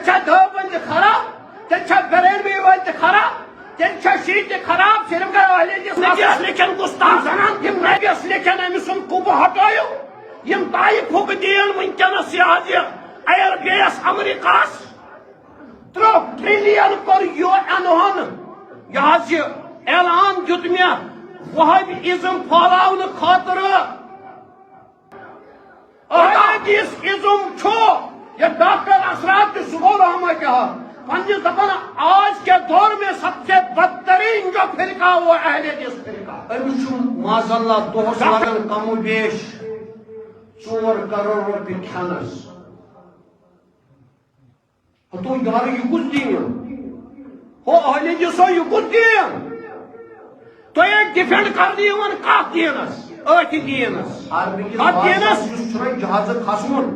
چھا دھوبن تہ خراب تیل چھا بیرنوی ول تہ خراب تیل چھا شی تہ خراب صرف گھر والے جس نبیس لکھن گستاخ زنان یم نبیس لکھن أمۍ سُنٛد قُبہٕ ہٹٲیِو یم طائفُک دین وٕنکٮ۪نس یہِ حظ یہِ ایر بیس امریکہس 3 ٹریلین کوٚر UN ہن یہِ حظ یہِ اعلان دیُت مےٚ وہابیزم پھہلاونہٕ خٲطرٕ احادیث ازم چھو یہ ڈاکٹر اسرات سبحان رحمت پنجس دپان آج کے دور میں سب سے بدترین جو فرقہ وہ اہل حدیث فرقہ امس ماذ اللہ دہس لگان کم و بیش 4 کروڑ روپیہ کھینس تو یار یہ کچھ دین ہو اہل حدیث یہ کچھ دین تو یہ ڈیفینڈ کر دیون کت دینس ٲٹھِ دینس اتھ دینس جہاز کھسن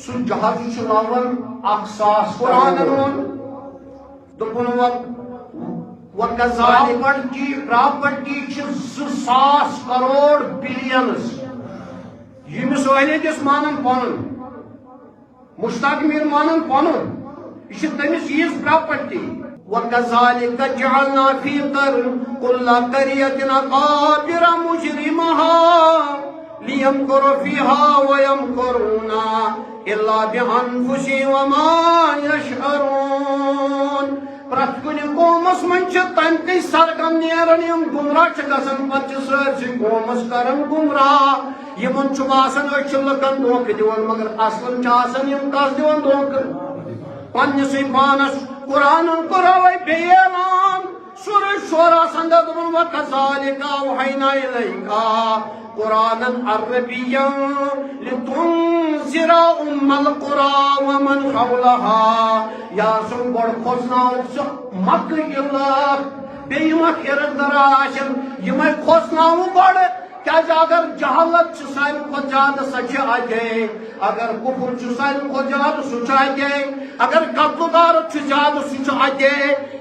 سہ جہاز لاون 1000 قرآن دپن پراپرٹی 2,000 کروڑ بلینز یمس اہل حدیث مانن پنن مشتاق میر مانن پنن یہ تمس ییز پراپرٹی وَكَذَلِكَ جَعَلْنَا فِي كُلَّ قَرْيَةٍ أَكَابِرَ مُجْرِمَهَا لِيَمْكُرُ فِيهَا وَيَمْكُرُونَ إِلَّا بِأَنفُسِهِمْ وَمَا يَشْعُرُونَ پرٛٮ۪تھ کُنہِ قومس منٛز چھِ تَمہِ کِنۍ سرگم نیران یِم گمراہ چھِ گژھان پتہٕ چھِ سٲرسٕے قومس کران گمراہ یِمن چھُ باسان أسۍ چھِ لُکن دھوکہٕ دِوان مگر اصلن چھِ آسان یِم کس دِوان دھوکہٕ پننسٕے پانس قرآن قرآن بیان سورہ شورا سندد وَكَذَلِكَ أَوْحَيْنَا إِلَيْكَ قُرْآنًا عَرَبِيًّا لِتُنذِرَ أُمَّ الْقُرَى وَمَنْ حَوْلَهَا یا سُن گۄڈٕ کھوژناوُکھ سُہ مکہٕ علاقہٕ بیٚیہِ یِم اِرد گِرد آسن یِمے کھوژناوُکھ گۄڈٕ کیازِ اگر جہالت چھ ساروی کھۄتہٕ زیادٕ سۄ چھِ اتے اگر کفر چھ ساروی کھۄتہٕ زیادٕ سُہ چھُ اتے اگر قتل غارت چھ زیادٕ سُہ چھُ اتے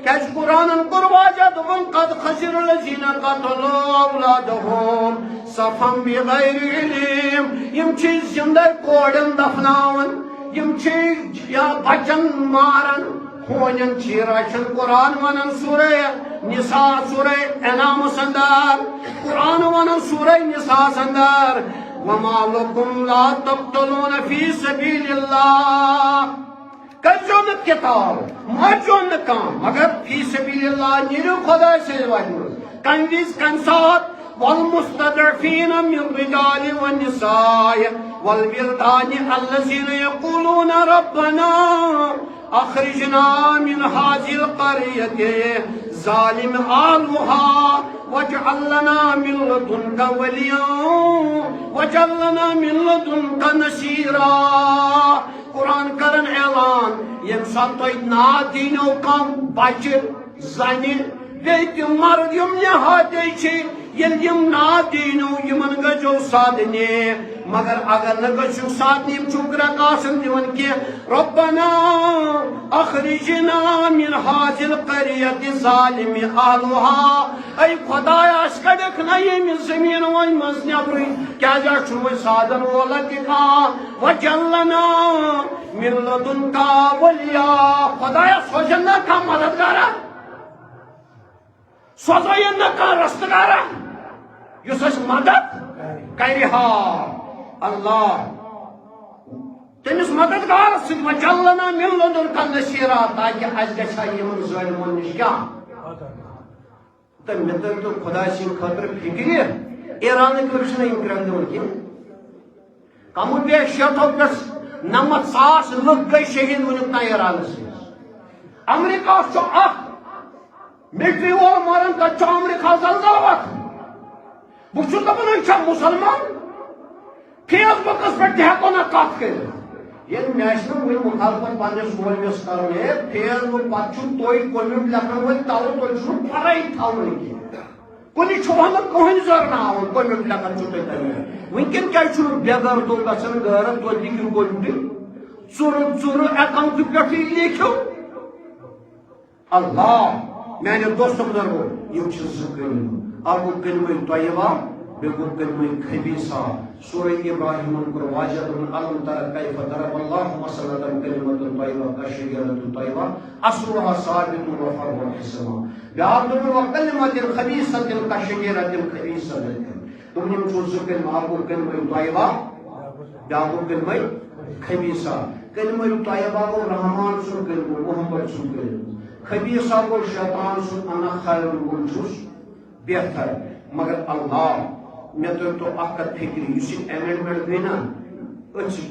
کیازِ قرآنن کوٚر واضح دوٚپُن قد خسر الذین قتلوا اولادهم صفا بغیر علم یم چھِ زندے کورٮ۪ن دفناوان یم چھِ یا بچن ماران ہونٮ۪ن چھِ رچھان قرآن ونان سورہ نساء سورہ انعام اندر قرآن ونان سورہ نساء اندر وما لکم لا تقتلون فی سبیل اللہ کرزو نہ کتاب مرزو نہ کام مگر فی سبیل اللہ نیرو خدا سے وجہ کم وز کم سات والمستضعفین من الرجال والنساء والولدان الذین یقولون ربنا اخرجنا من هذه القرية ظالم أهلها واجعل لنا من لدنك وليا واجعل لنا من لدنك نصيرا قرآن کرن اعلان یم سات تُہۍ ناد دیٖنو کانٛہہ بچہِ زنہِ بیٚیہِ تِم مرد یِم نہادے چھِ ییٚلہِ یِم ناد دیٖنو یِمن گژھو سادنہِ مگر اگر نہ گژھو سادنہِ یِم چھُ گرٛٮ۪ک آسان دِوان کینٛہہ ربنا اخرجنا من هذه القرية ظالم أهلها اے خدایا أسۍ کڑکھ نہ ییٚمہِ زمیٖن وۄنۍ منٛز نٮ۪برٕے کیازِ اَسہِ چھُنہٕ وۄنۍ سادن وولا تہِ کانٛہہ وجعل لنا من لدنك وليا خدایا سوزن نہ کانٛہہ مددگارا سوزٲیِن نہ کانٛہہ رستگارا یُس اَسہِ مدد کرِ ہا اللہ تمس مددگار سۭتۍ وجعل لنا من لدنك نصيرا تاکہ اَسہِ گژھِ ہا یِمن ظٲلمن نِش کیٛاہ تہٕ مےٚ تٔرۍ خۄدا سٕنٛدِ خٲطرٕ فِکرِ ایرانٕکۍ لُکھ چھِنہٕ یِم کران دِوان کینٛہہ کم و بیش 600 پٮ۪ٹھ 900,000 لُکھ گٔے شہیٖد وُنیُک تام ایرانس منٛز امریکہ چھُ اکھ ملٹری وول ماران تتہِ چھُ امریکہ زلزلہٕ وۄتھان بہٕ چھُس دپان أسۍ چھا مُسلمان فیس بُکس پٮ۪ٹھ تہِ ہٮ۪کو نہٕ کتھ کٔرِتھ ییٚلہِ مےٚ چھُنہٕ وُنہِ مُخالفت پننِس مولوِس کرُن ہے فیس بُک پتہٕ چھُ تُہۍ کوٚمٮ۪نٹ لیکھن وٲلۍ تَلہٕ تُہۍ چھُنہٕ پَرے تھاوُن کینٛہہ کُنہِ چھُ ونان کٕہٕنۍ زرناوُن کوٚمٮ۪نٹ لیکھن چھُ تُہۍ تَمہِ وٕنکٮ۪ن کیازِ چھُنہٕ بے غیرتو گژھان غٲرت توتہِ لیکھِو کوٚمٮ۪نٹ ژُرٕ اکاؤنٹہٕ پٮ۪ٹھٕے لیکھِو اللہ میانہِ دوستو بُزرگو یِم چھِ زٕ کٔلمہٕ اکھ گوٚو کلمہ طیبہ بگو کلمہ خبیثہ سورہ ابراہیم کر واجب علم تر کیف ضرب اللہ مثلا کلمۃ طیبہ کشجرۃ طیبہ اصلها ثابت وفرعها فی السماء بیاکھ وکلمۃ خبیثۃ کشجرۃ خبیثۃ تم یم چھ کلمہ اکو کلمہ طیبہ بیاکھ کلمہ خبیثہ کلمہ طیبہ کو رحمان سن کلمہ محمد سن کلمہ خبیثہ کو شیطان سن انا خیر بن چھس بہتر مگر اللہ میں تو اخت فکری اس امینڈمنٹ گئی نا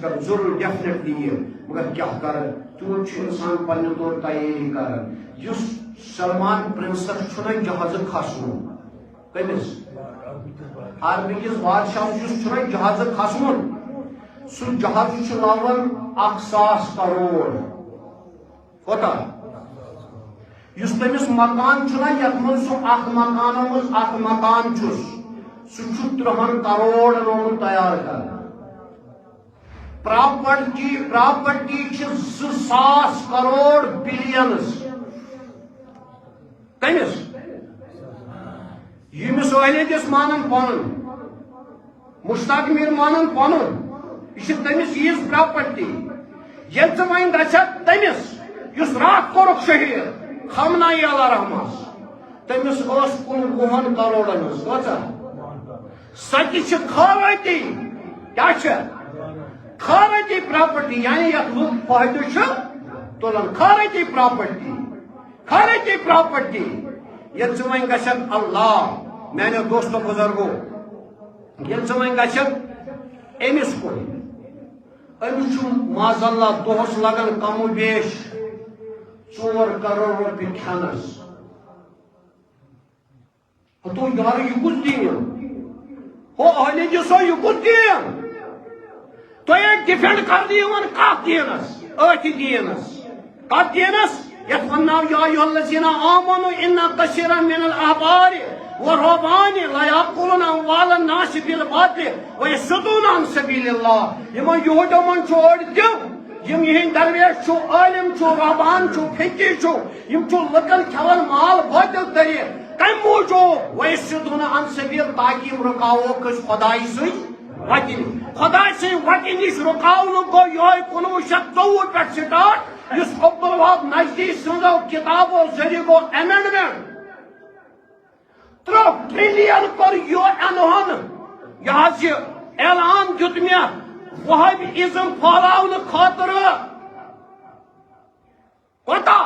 کر ضرور ڈیفنیٹلی یہ مگر کیا کر تیوت انسان پنہ طور تیاری کر اس سلمان پرنسس چھنا جہاز کھسن کمس عربکس بادشاہ چھنا جہاز کھسن سہ جہاز لاگان 1,000 کروڑ کوتا اس تمس مکان چھنا یت من سہ اخ مکانو مز اخ مکان چھس سہ 3 کروڑ روم تیار کر پراپرٹی 2,000 کروڑ بلینز کمس یمس اہل دس مانن پن مشتاق میر مانن پن یہ تمس یز پراپرٹی یل ژٕ وۄنۍ گژھکھ تمس یس راتھ کوٚرُکھ شہید خامنائی علیہ رحمہ تمس 20 کروڑن ہز کۭژاہ سہ خاوتی کیا خاوتی پراپرٹی یعنی یت لوگ فائدہ تلان خاوتی پراپرٹی یل ژٕ وۄنۍ گژھکھ اللہ میانیو دوستو بزرگو یل ژٕ وۄنۍ گژھکھ امس کُن امس چھ ماذ اللہ دہس لگان کم و بیش 4 کروڑ روپیہ کھینس تو یار یہ کچھ دین ہو اہل جسو یہ کچھ دین تو ایک ڈیفینڈ کر دیون کت دینس ات دینس کت دینس یت وناو یا ایھا الذین آمنوا ان کثیرا من الاحبار والرهبان لا یاکلون اموال الناس بالباطل ویصدون عن سبیل اللہ یمن یہودیو من چھوڑ دیو یم یہ درویش چھو عالم چھو رہبان چھو فقی چھو یم چھو لکن کھیون مال باطل طریق کم موجود ویصدون عن سبیل تاکہ یم رکاو کس خدائی سی وطن خدائی سی وطن نش رکاو گو یہ 1924 پہ سٹارٹ اس عبدالوہاب نجدی سنزو کتابو ذریعہ گو امینڈمنٹ 3 ٹریلین کر یہ انہن یہ اعلان دیت میں وہابیزم پھیلاؤ خاطر کوتا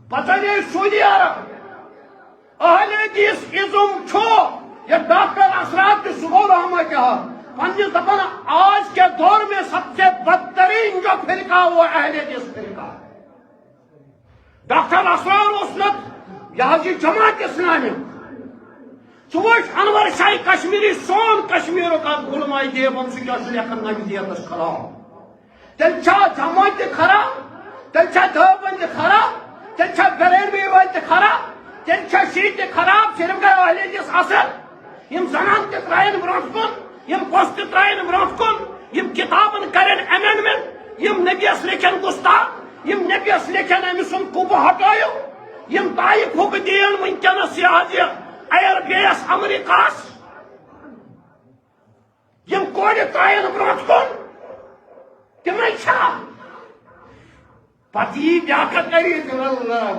پتہ نہیں سعودی عرب اہل حدیث ازم چھو یہ ڈاکٹر اسرار کی سبحان رحمہ کہا پنجی دپن آج کے دور میں سب سے بدترین جو فرقہ وہ اہل حدیث فرقہ ڈاکٹر اسرار اسنت یہ جماعت اسلامی چوش انور شاہی کشمیری سون کشمیر کا علماء دیوبند سے کیا لیکن نجدیت خراب تیل چھا جماعت خراب تیل چھا دیوبند خراب تیل چھا بریلوی والد خراب تیل چھا شیعت خراب صرف گئے اہل حدیث اصل یم زنان تے ترائن برونٹ کن یم پوسٹ ترائن برونٹ کن یم کتابن کرن امینڈمنٹ یم نبی اس لیکن گستاخ یم نبی اس لیکن امسن کوبو ہٹایو یم تائف ہوک دین ونکینس یہ ایئر بیس امریکاس یم کوڑ ترائن برونٹ کن تمہیں چھا پتی بیاکت کری اللہ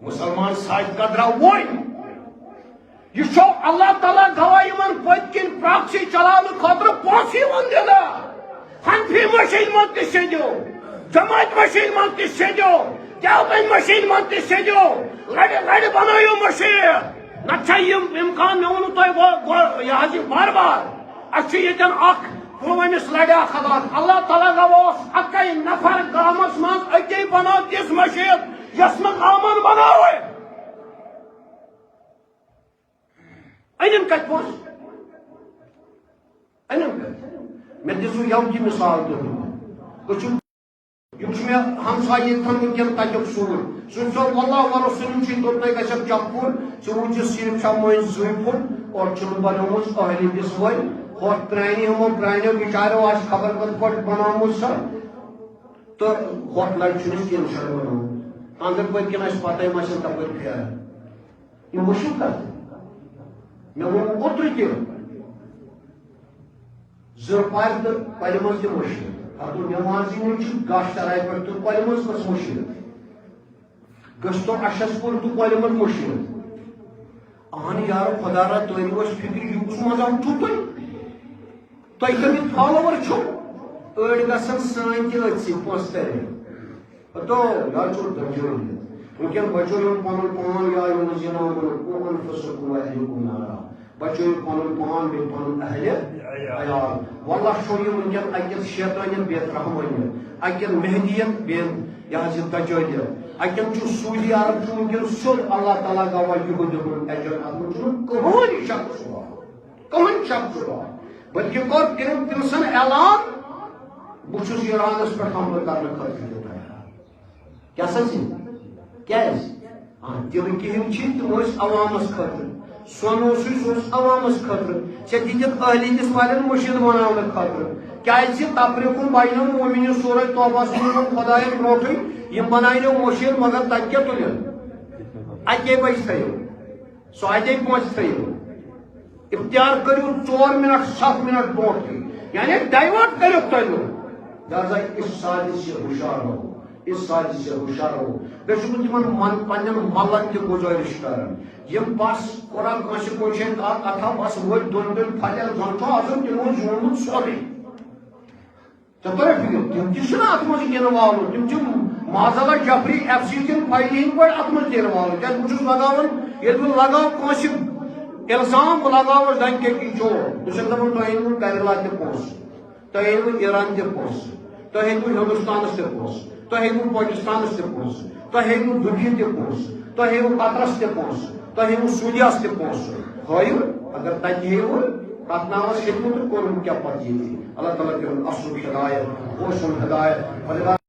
مسلمان ساج قدرہ ووئی یہ چھو اللہ تعالیٰ گواہ یمن پت کن پراکسی چلاو خاطر پونسی ون دینا حنفی مشین من تس دیو جماعت مشین من تس دیو دیوبند مشین من تس دیو لڑ بنایو مشین نچھا یم امکان میں ونو تو یہ بار بار اچھی یتن اخ پلوامس لڑیا خلاف اللہ تعالیٰ گواہ اکی نفر گامس من اکی بنا تس مشین یس من آمن بناوے اینم کت پوس اینم کت میں دسو یو کی مثال تو یم میں ہمسائی تھن ونکن تک سور سن سو واللہ ورسول چھ تو تک گژھب چپور چوج صرف چھ موین زویپور اور چھ بنومس اہل دس وے اور پرانی ہم پرانیو بیچارو آج خبر کت پٹ بنومس تو ہوٹ لڑ چھ کین شر بنو اندر پت کن اس پتہ مشن تپر پھیر یہ مشکل کرتے میں وہ اوتر تہ زپار تو پلہِ منٛز تہِ مشکل اتھ نمازی گاش ترائی پہ تو کۄلہِ منٛز کۄس مشکل گٔژھ تو اشس پور تو کۄلہِ منٛز مشکل اہن یار خدا را تُہۍ روز فکر یوٗتس منٛز آو چھُو تُہۍ کٔمِکۍ فالوور چھُو أڑۍ گژھن سٲنۍ تہِ أتھۍ سۭتۍ پونٛسہٕ ترٕنۍ تو یار چھُو درجٲری وٕنکٮ۪ن بچٲیِن پنُن پان یا الذین آمنوا انفسکم واہلیکم نارا بچٲیِن پنُن پان بیٚیہِ پنُن اہلِ عیال واللہ چھُو یہِ وٕنکٮ۪ن اکٮ۪ن شیطٲنٮ۪ن بیترِ رحمٲنٮ۪ن اکٮ۪ن مہدیَن بیٚیہِ یہِ حظ یہِ دجٲلٮ۪ن اکٮ۪ن چھُ سعوٗدی عرب چھُ وٕنکٮ۪ن سیوٚد اللہ تعالیٰ گواہ یِہُنٛد دیُتمُت اجر اتھ منٛز چھُنہٕ کٕہٕنۍ شک شُبہٕ بلکہ کوٚر تٔمۍ سُنٛد اعلان بہٕ چھُس ایرانس پٮ۪ٹھ حملہٕ کرنہٕ خٲطرٕ تہِ تیار کیٛاہ سا زِ کیٛازِ تِم کِہِنۍ چھِ تِم ٲسۍ عوامس خٲطرٕ سۄن اوسُے سُہ اوس عوامس خٲطرٕ ژےٚ دِتِکھ اہلِ دِس والٮ۪ن مٔشیٖد بناونہٕ خٲطرٕ کیٛازِ تفریٖقُن بینَ المؤمنیٖن سورہ توبہس منٛز ووٚن خۄدایَن برونٛٹھٕے یِم بناونو مٔشیٖد مگر تتہِ کیٛاہ تُلِن اَکے بجہِ تھٲیِو سُہ اَتے پونٛسہٕ تھٲیِو اختیار کٔرِو 4 منٹ 7 منٹ برونٛٹھٕے یعنی ڈایوٲٹ کٔرِکھ تۄہہِ لہذا اس سازش سے ہوشیار رہو اس سازش سے ہوشیار رہو بیٚیہِ چھُس بہٕ تِمن پننٮ۪ن ملن تہِ گُزٲرِش کران یِم بس قرآن کٲنٛسہِ کُنہِ کتھا بس وٲتۍ دۄن پھلٮ۪ن زن چھُ آسان تِمو زونمُت سورُے ژےٚ توٚرے فِکر تِم تہِ چھِنہٕ اتھ منٛز اِنوالو تِم چھِ معذاللہ جفری ایف سی کٮ۪ن فایلہِ ہٕنٛدۍ پٲٹھۍ اتھ منٛز تہِ اِنوالو کیٛازِ بہٕ چھُس لگاوان ییٚلہِ بہٕ لگاو کٲنٛسہِ الزام بہٕ لگاوس دنہِ کیٛاہ چور بہٕ چھُس دپان تۄہہِ أنۍوٕ کیرلا تہِ پونٛسہٕ تۄہہِ أنۍوٕ ایران تہِ پونٛسہٕ تۄہہِ أنۍوٕ ہندوستانس تہِ پونٛسہٕ تۄہہِ أنۍوٕ پٲکستانس تہِ پونٛسہٕ تۄہہِ أنۍوٕ دُبیہِ تہِ پونٛسہٕ تۄہہِ أنۍوٕ قطرس تہِ پونٛسہٕ تۄہہِ أنۍوٕ سعوٗدیاہس تہِ پونٛسہٕ ہٲیِو اگر تتہِ ہیٚیِوٕ تتھ ناوس ہیٚتمُت تہٕ کوٚرمُت کیٛاہ پتہٕ ییٚتہِ اللہ تعالیٰ کٔرِن اصل ہدایت اوسُن ہدایت